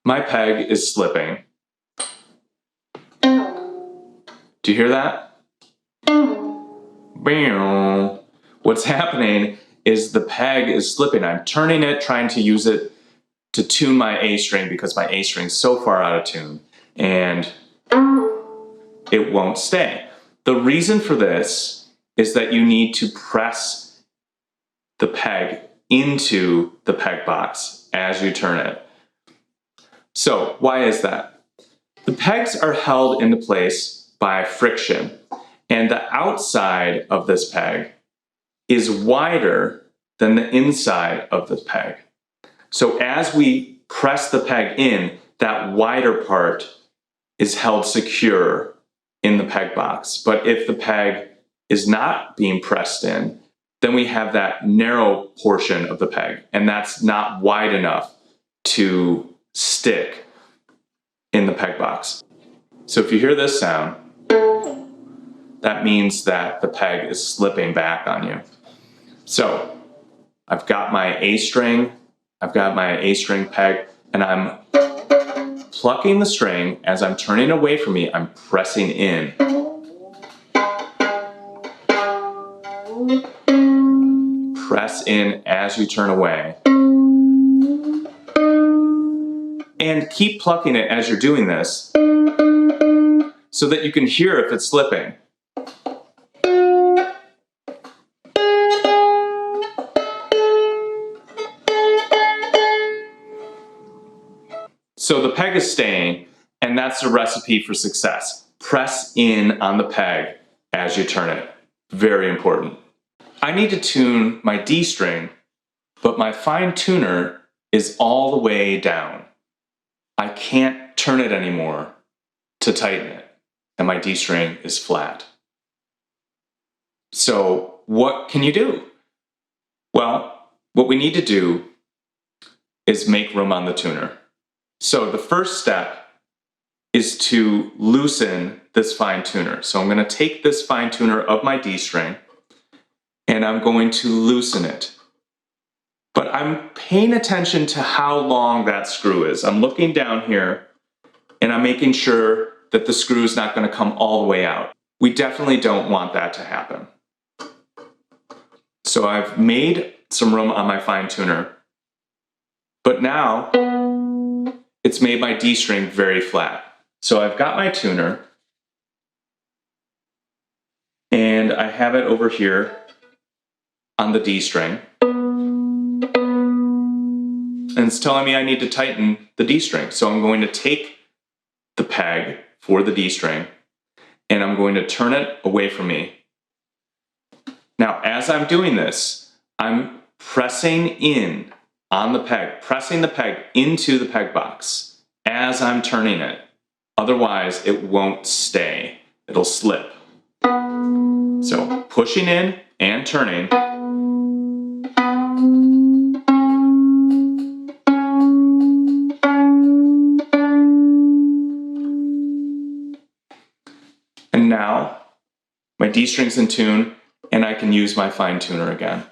My peg is slipping. Do you hear that? What's happening is the peg is slipping. I'm turning it, trying to use it to tune my A string because my A string is so far out of tune, and it won't stay. The reason for this is that you need to press the peg into the peg box as you turn it. So why is that? The pegs are held into place by friction, and the outside of this peg is wider than the inside of the peg. So as we press the peg in, that wider part is held secure in the peg box. But if the peg is not being pressed in, then we have that narrow portion of the peg, and that's not wide enough to stick in the peg box. So if you hear this sound, that means that the peg is slipping back on you. So I've got my A string peg, and I'm plucking the string. As I'm turning away from me, I'm pressing in. Press in as you turn away. And keep plucking it as you're doing this so that you can hear if it's slipping. So the peg is staying, and that's the recipe for success. Press in on the peg as you turn it. Very important. I need to tune my D string, but my fine tuner is all the way down. I can't turn it anymore to tighten it, and my D string is flat. So what can you do? Well, what we need to do is make room on the tuner. So the first step is to loosen this fine tuner. So I'm going to take this fine tuner of my D string and I'm going to loosen it. But I'm paying attention to how long that screw is. I'm looking down here and I'm making sure that the screw is not going to come all the way out. We definitely don't want that to happen. So I've made some room on my fine tuner, but now it's made my D string very flat. So I've got my tuner and I have it over here on the D string. And it's telling me I need to tighten the D string. So I'm going to take the peg for the D string and I'm going to turn it away from me. Now, as I'm doing this, I'm pressing in on the peg, pressing the peg into the peg box as I'm turning it. Otherwise, it won't stay. It'll slip. So pushing in and turning. And now my D string's in tune and I can use my fine tuner again.